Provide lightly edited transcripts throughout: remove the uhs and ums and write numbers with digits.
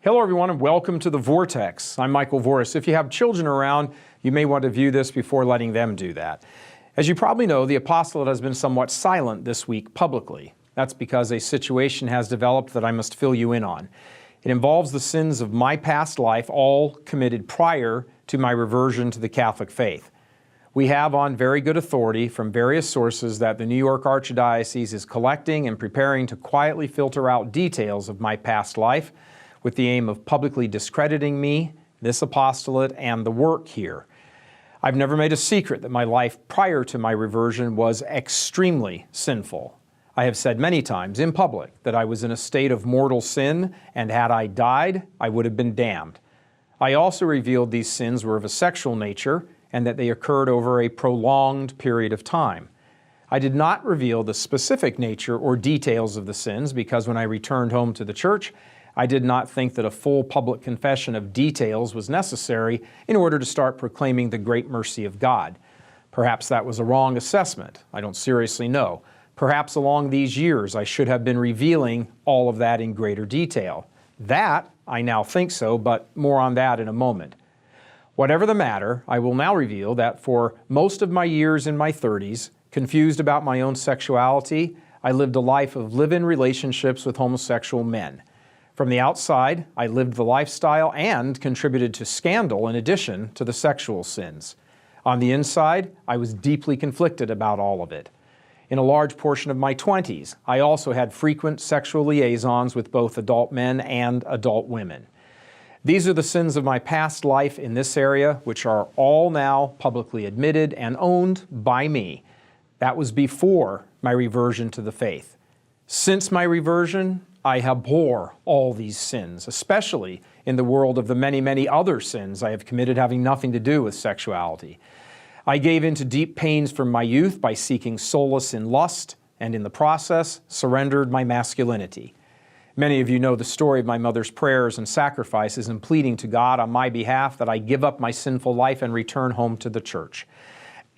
Hello everyone and welcome to the Vortex. I'm Michael Voris. If you have children around, you may want to view this before letting them do that. As you probably know, the apostolate has been somewhat silent this week publicly. That's because a situation has developed that I must fill you in on. It involves the sins of my past life, all committed prior to my reversion to the Catholic faith. We have on very good authority from various sources that the New York Archdiocese is collecting and preparing to quietly filter out details of my past life with the aim of publicly discrediting me, this apostolate, and the work here. I've never made a secret that my life prior to my reversion was extremely sinful. I have said many times in public that I was in a state of mortal sin, and had I died, I would have been damned. I also revealed these sins were of a sexual nature and that they occurred over a prolonged period of time. I did not reveal the specific nature or details of the sins because when I returned home to the church, I did not think that a full public confession of details was necessary in order to start proclaiming the great mercy of God. Perhaps that was a wrong assessment. I don't seriously know. Perhaps along these years I should have been revealing all of that in greater detail. That, I now think so, but more on that in a moment. Whatever the matter, I will now reveal that for most of my years in my 30s, confused about my own sexuality, I lived a life of live-in relationships with homosexual men. From the outside, I lived the lifestyle and contributed to scandal in addition to the sexual sins. On the inside, I was deeply conflicted about all of it. In a large portion of my 20s, I also had frequent sexual liaisons with both adult men and adult women. These are the sins of my past life in this area, which are all now publicly admitted and owned by me. That was before my reversion to the faith. Since my reversion, I abhor all these sins, especially in the world of the many, many other sins I have committed having nothing to do with sexuality. I gave in to deep pains from my youth by seeking solace in lust, and in the process, surrendered my masculinity. Many of you know the story of my mother's prayers and sacrifices and pleading to God on my behalf that I give up my sinful life and return home to the church.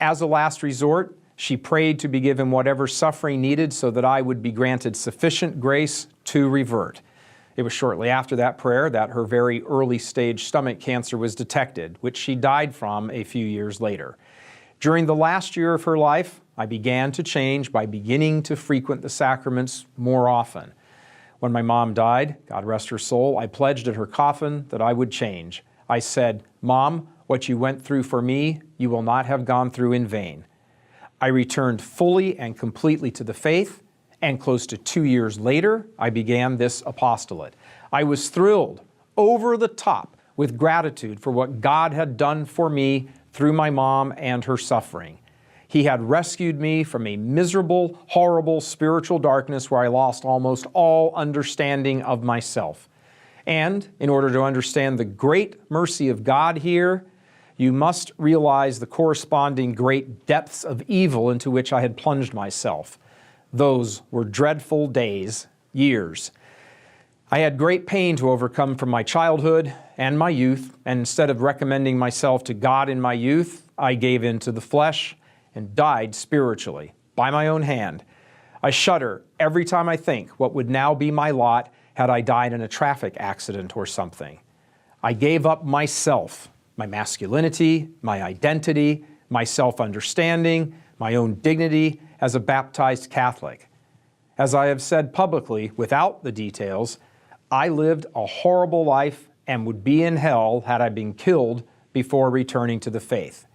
As a last resort, she prayed to be given whatever suffering needed so that I would be granted sufficient grace to revert. It was shortly after that prayer that her very early stage stomach cancer was detected, which she died from a few years later. During the last year of her life, I began to change by beginning to frequent the sacraments more often. When my mom died, God rest her soul, I pledged at her coffin that I would change. I said, "Mom, what you went through for me, you will not have gone through in vain." I returned fully and completely to the faith, and close to 2 years later, I began this apostolate. I was thrilled, over the top, with gratitude for what God had done for me through my mom and her suffering. He had rescued me from a miserable, horrible spiritual darkness where I lost almost all understanding of myself. And in order to understand the great mercy of God here, you must realize the corresponding great depths of evil into which I had plunged myself. Those were dreadful days, years. I had great pain to overcome from my childhood and my youth, and instead of recommending myself to God in my youth, I gave in to the flesh and died spiritually, by my own hand. I shudder every time I think what would now be my lot had I died in a traffic accident or something. I gave up myself, my masculinity, my identity, my self-understanding, my own dignity as a baptized Catholic. As I have said publicly, without the details, I lived a horrible life and would be in hell had I been killed before returning to the faith.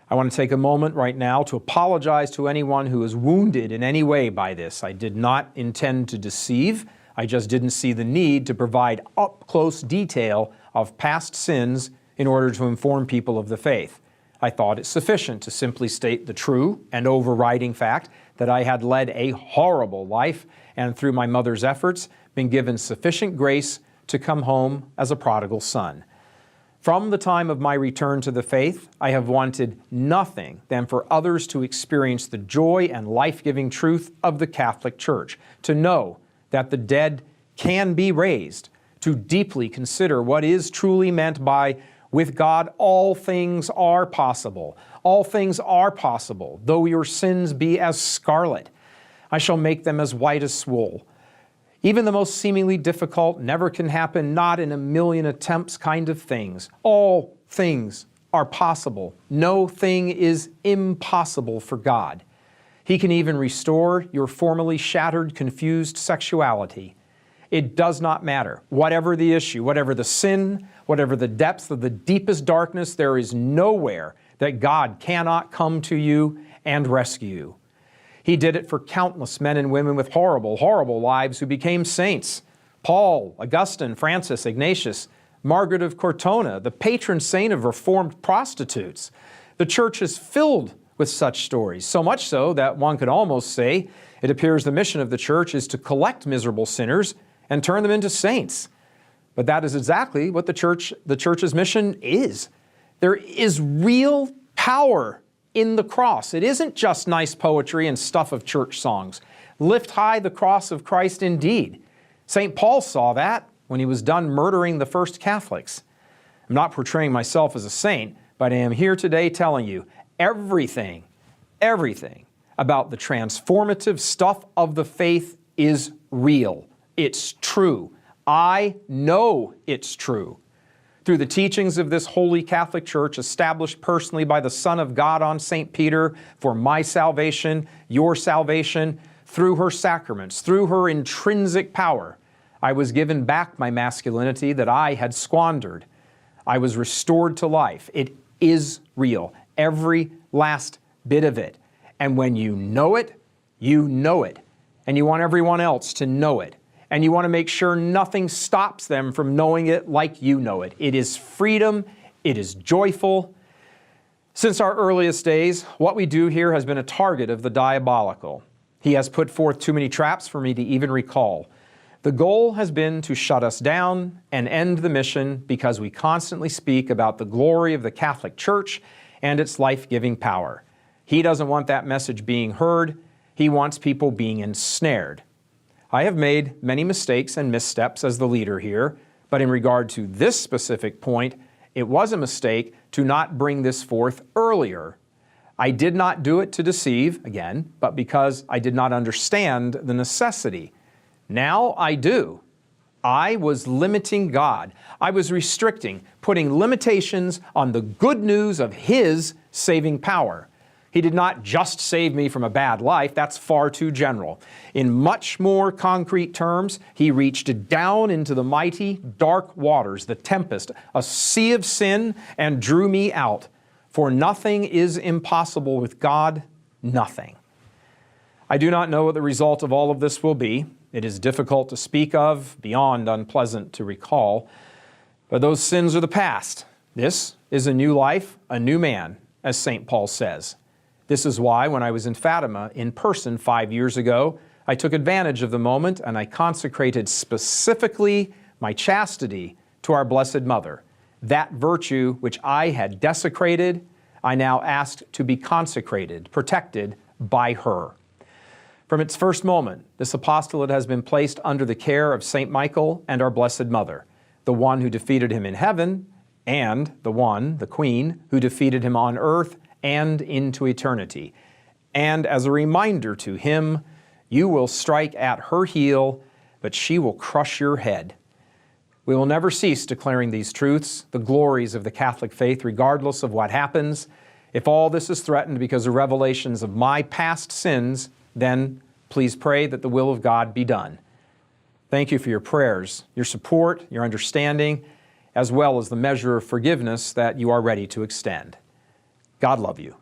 I want to take a moment right now to apologize to anyone who is wounded in any way by this. I did not intend to deceive. I just didn't see the need to provide up-close detail of past sins in order to inform people of the faith. I thought it sufficient to simply state the true and overriding fact that I had led a horrible life and through my mother's efforts been given sufficient grace to come home as a prodigal son. From the time of my return to the faith, I have wanted nothing than for others to experience the joy and life-giving truth of the Catholic Church, to know that the dead can be raised, to deeply consider what is truly meant by "with God all things are possible. All things are possible, though your sins be as scarlet. I shall make them as white as wool." Even the most seemingly difficult, never can happen, not in a million attempts kind of things. All things are possible. No thing is impossible for God. He can even restore your formerly shattered, confused sexuality. It does not matter. Whatever the issue, whatever the sin, whatever the depths of the deepest darkness, there is nowhere that God cannot come to you and rescue you. He did it for countless men and women with horrible, horrible lives who became saints. Paul, Augustine, Francis, Ignatius, Margaret of Cortona, the patron saint of reformed prostitutes. The church is filled with such stories, so much so that one could almost say it appears the mission of the church is to collect miserable sinners and turn them into saints. But that is exactly what the church's mission is. There is real power in the cross. It isn't just nice poetry and stuff of church songs. Lift high the cross of Christ indeed. St. Paul saw that when he was done murdering the first Catholics. I'm not portraying myself as a saint, but I am here today telling you everything about the transformative stuff of the faith is real. It's true. I know it's true. Through the teachings of this holy Catholic Church, established personally by the Son of God on St. Peter for my salvation, your salvation, through her sacraments, through her intrinsic power, I was given back my masculinity that I had squandered. I was restored to life. It is real, every last bit of it. And when you know it, you know it. And you want everyone else to know it. And you want to make sure nothing stops them from knowing it like you know it. It is freedom. It is joyful. Since our earliest days, what we do here has been a target of the diabolical. He has put forth too many traps for me to even recall. The goal has been to shut us down and end the mission because we constantly speak about the glory of the Catholic Church and its life-giving power. He doesn't want that message being heard. He wants people being ensnared. I have made many mistakes and missteps as the leader here, but in regard to this specific point, it was a mistake to not bring this forth earlier. I did not do it to deceive, again, but because I did not understand the necessity. Now I do. I was limiting God. I was restricting, putting limitations on the good news of His saving power. He did not just save me from a bad life. That's far too general. In much more concrete terms, He reached down into the mighty, dark waters, the tempest, a sea of sin, and drew me out. For nothing is impossible with God, nothing. I do not know what the result of all of this will be. It is difficult to speak of, beyond unpleasant to recall. But those sins are the past. This is a new life, a new man, as St. Paul says. This is why, when I was in Fatima in person 5 years ago, I took advantage of the moment and I consecrated specifically my chastity to our Blessed Mother. That virtue which I had desecrated, I now asked to be consecrated, protected by her. From its first moment, this apostolate has been placed under the care of St. Michael and our Blessed Mother, the one who defeated him in heaven, and the one, the Queen, who defeated him on earth and into eternity. And as a reminder to him, you will strike at her heel, but she will crush your head. We will never cease declaring these truths, the glories of the Catholic faith, regardless of what happens. If all this is threatened because of revelations of my past sins, then please pray that the will of God be done. Thank you for your prayers, your support, your understanding, as well as the measure of forgiveness that you are ready to extend. God love you.